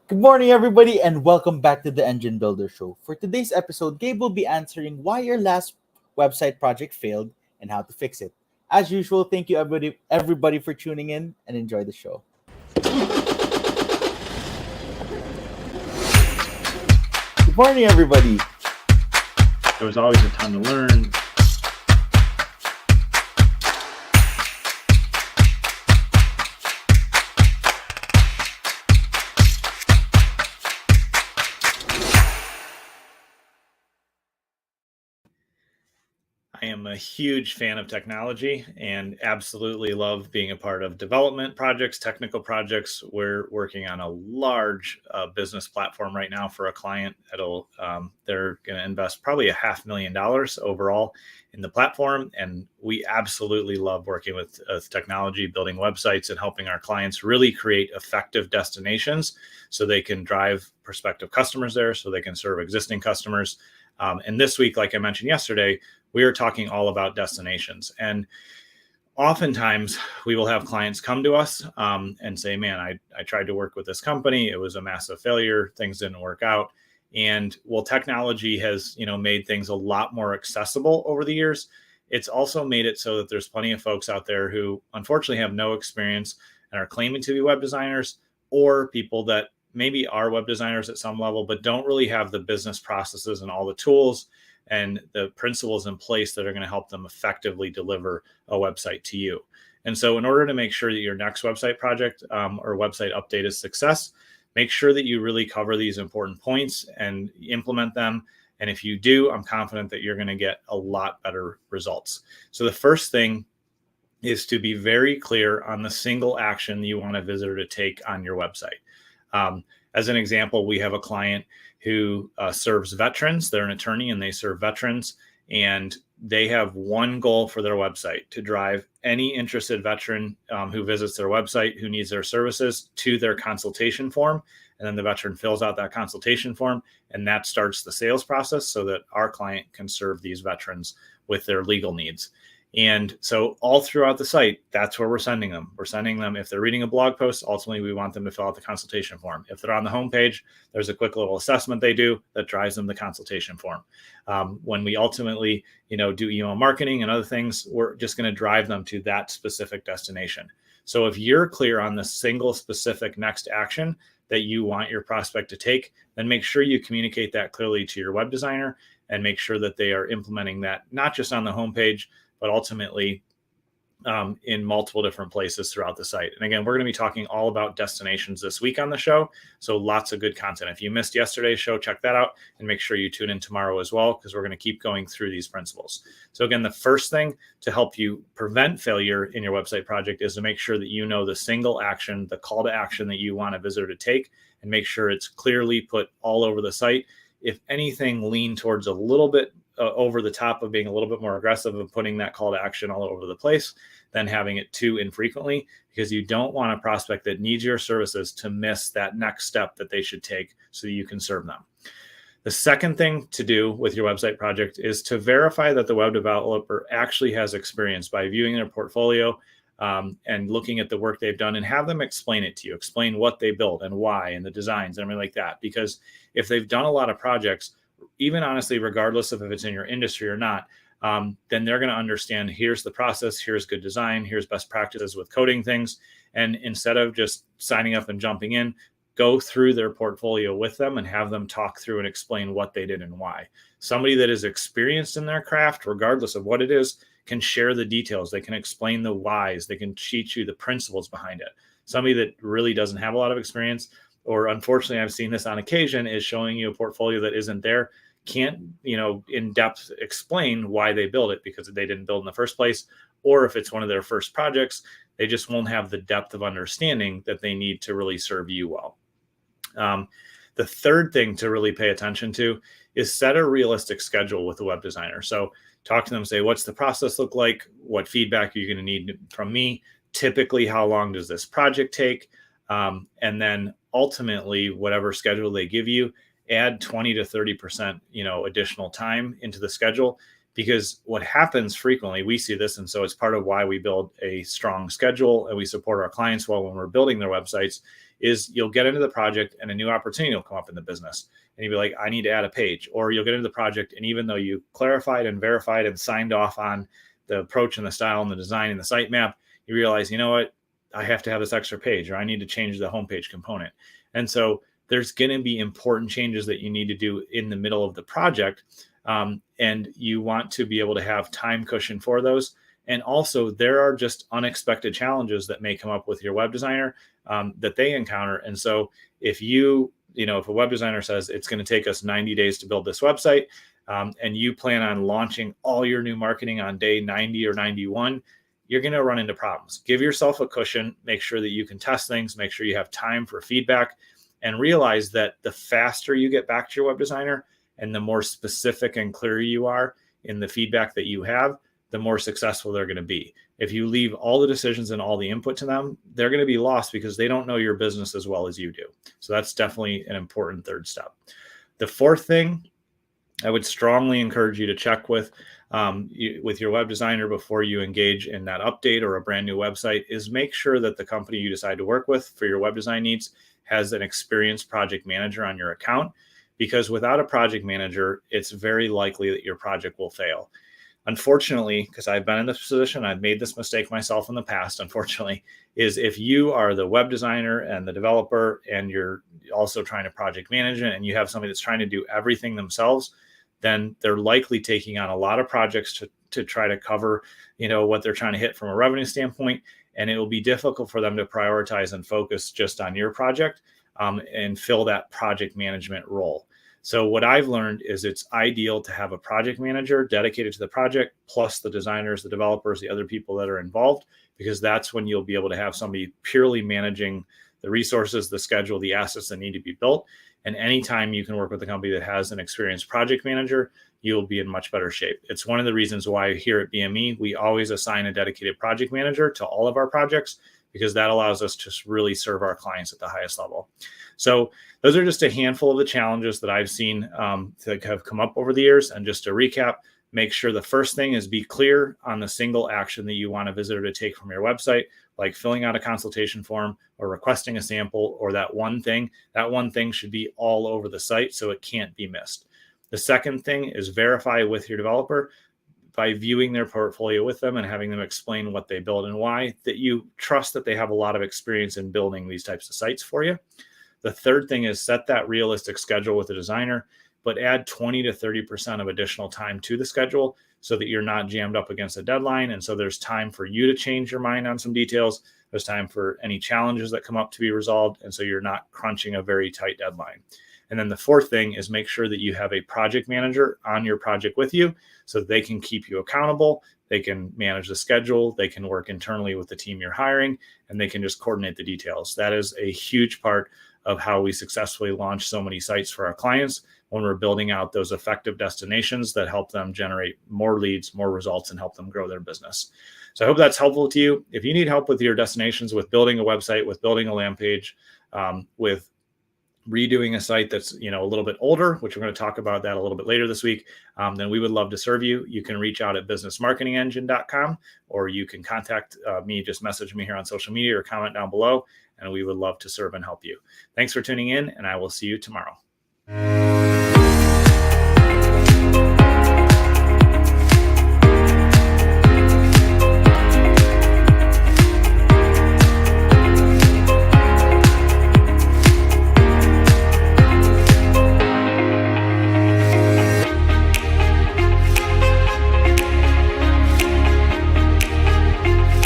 Good morning, everybody, and welcome back to the Engine Builder Show. For today's episode, Gabe will be answering why your last website project failed and how to fix it. As usual, thank you everybody for tuning in and enjoy the show. Good morning, everybody. There was always a ton to learn. I am a huge fan of technology and absolutely love being a part of development projects, technical projects. We're working on a large business platform right now for a client that'll they're going to invest probably $500,000 overall in the platform, and we absolutely love working with technology, building websites, and helping our clients really create effective destinations so they can drive prospective customers there, so they can serve existing customers. And this week, like I mentioned yesterday, we are talking all about destinations. And oftentimes we will have clients come to us and say, man, I tried to work with this company. It was a massive failure. Things didn't work out. And while technology has, made things a lot more accessible over the years, it's also made it so that there's plenty of folks out there who unfortunately have no experience and are claiming to be web designers, or people that maybe are web designers at some level, but don't really have the business processes and all the tools and the principles in place that are going to help them effectively deliver a website to you. And so in order to make sure that your next website project or website update is success, make sure that you really cover these important points and implement them. And if you do, I'm confident that you're going to get a lot better results. So the first thing is to be very clear on the single action you want a visitor to take on your website. As an example, we have a client who serves veterans. They're an attorney and they serve veterans. And they have one goal for their website: to drive any interested veteran who visits their website, who needs their services, to their consultation form. And then the veteran fills out that consultation form, and that starts the sales process so that our client can serve these veterans with their legal needs. And so all throughout the site, that's where we're sending them. We're sending them, if they're reading a blog post, ultimately we want them to fill out the consultation form. If they're on the homepage, there's a quick little assessment they do that drives them the consultation form. When we ultimately, do email marketing and other things, we're just going to drive them to that specific destination. So if you're clear on the single specific next action that you want your prospect to take, then make sure you communicate that clearly to your web designer and make sure that they are implementing that, not just on the homepage, but ultimately in multiple different places throughout the site. And again, we're going to be talking all about destinations this week on the show. So lots of good content. If you missed yesterday's show, check that out and make sure you tune in tomorrow as well, because we're going to keep going through these principles. So again, the first thing to help you prevent failure in your website project is to make sure that you know the single action, the call to action that you want a visitor to take, and make sure it's clearly put all over the site. If anything, lean towards a little bit over the top of being a little bit more aggressive and putting that call to action all over the place than having it too infrequently, because you don't want a prospect that needs your services to miss that next step that they should take so that you can serve them. The second thing to do with your website project is to verify that the web developer actually has experience by viewing their portfolio and looking at the work they've done, and have them explain it to you, explain what they built and why and the designs and everything like that. Because if they've done a lot of projects, even honestly, regardless of if it's in your industry or not, then they're going to understand, here's the process, here's good design, here's best practices with coding things. And instead of just signing up and jumping in, go through their portfolio with them and have them talk through and explain what they did and why. Somebody that is experienced in their craft, regardless of what it is, can share the details. They can explain the whys. They can teach you the principles behind it. Somebody that really doesn't have a lot of experience, or unfortunately, I've seen this on occasion, is showing you a portfolio that isn't there, can't, in depth explain why they built it because they didn't build in the first place. Or if it's one of their first projects, they just won't have the depth of understanding that they need to really serve you well. The third thing to really pay attention to is set a realistic schedule with the web designer. So talk to them, say, what's the process look like? What feedback are you going to need from me? Typically, how long does this project take? And then ultimately, whatever schedule they give you, add 20 to 30%, additional time into the schedule, Because what happens frequently, we see this, and so it's part of why we build a strong schedule and we support our clients well when we're building their websites, is you'll get into the project and a new opportunity will come up in the business. And you'll be like, I need to add a page. Or you'll get into the project, and even though you clarified and verified and signed off on the approach and the style and the design and the sitemap, you realize, you know what, I have to have this extra page, or I need to change the homepage component. And so there's going to be important changes that you need to do in the middle of the project. And you want to be able to have time cushion for those. And also there are just unexpected challenges that may come up with your web designer that they encounter. And so if if a web designer says it's going to take us 90 days to build this website, and you plan on launching all your new marketing on day 90 or 91, you're going to run into problems. Give yourself a cushion, make sure that you can test things, make sure you have time for feedback, and realize that the faster you get back to your web designer and the more specific and clear you are in the feedback that you have, the more successful they're going to be. If you leave all the decisions and all the input to them, they're going to be lost because they don't know your business as well as you do. So that's definitely an important third step. The fourth thing I would strongly encourage you to check with your web designer before you engage in that update or a brand new website is make sure that the company you decide to work with for your web design needs has an experienced project manager on your account, because without a project manager, it's very likely that your project will fail. Unfortunately, because I've been in this position, I've made this mistake myself in the past, unfortunately, is if you are the web designer and the developer and you're also trying to project manage it and you have somebody that's trying to do everything themselves, then they're likely taking on a lot of projects to try to cover, what they're trying to hit from a revenue standpoint. And it will be difficult for them to prioritize and focus just on your project and fill that project management role. So what I've learned is it's ideal to have a project manager dedicated to the project, plus the designers, the developers, the other people that are involved, because that's when you'll be able to have somebody purely managing the resources, the schedule, the assets that need to be built. And anytime you can work with a company that has an experienced project manager, you'll be in much better shape. It's one of the reasons why here at BME, we always assign a dedicated project manager to all of our projects, because that allows us to really serve our clients at the highest level. So those are just a handful of the challenges that I've seen that have come up over the years. And just to recap, make sure the first thing is be clear on the single action that you want a visitor to take from your website, like filling out a consultation form or requesting a sample, or that one thing. That one thing should be all over the site so it can't be missed. The second thing is verify with your developer by viewing their portfolio with them and having them explain what they build and why, that you trust that they have a lot of experience in building these types of sites for you. The third thing is set that realistic schedule with the designer, but add 20 to 30% of additional time to the schedule so that you're not jammed up against a deadline. And so there's time for you to change your mind on some details. There's time for any challenges that come up to be resolved. And so you're not crunching a very tight deadline. And then the fourth thing is make sure that you have a project manager on your project with you so that they can keep you accountable. They can manage the schedule. They can work internally with the team you're hiring, and they can just coordinate the details. That is a huge part of how we successfully launch so many sites for our clients when we're building out those effective destinations that help them generate more leads, more results, and help them grow their business. So I hope that's helpful to you. If you need help with your destinations, with building a website, with building a landing page, with redoing a site that's a little bit older, which we're going to talk about that a little bit later this week, then we would love to serve you. You can reach out at businessmarketingengine.com, or you can contact me, just message me here on social media or comment down below, and we would love to serve and help you. Thanks for tuning in, and I will see you tomorrow.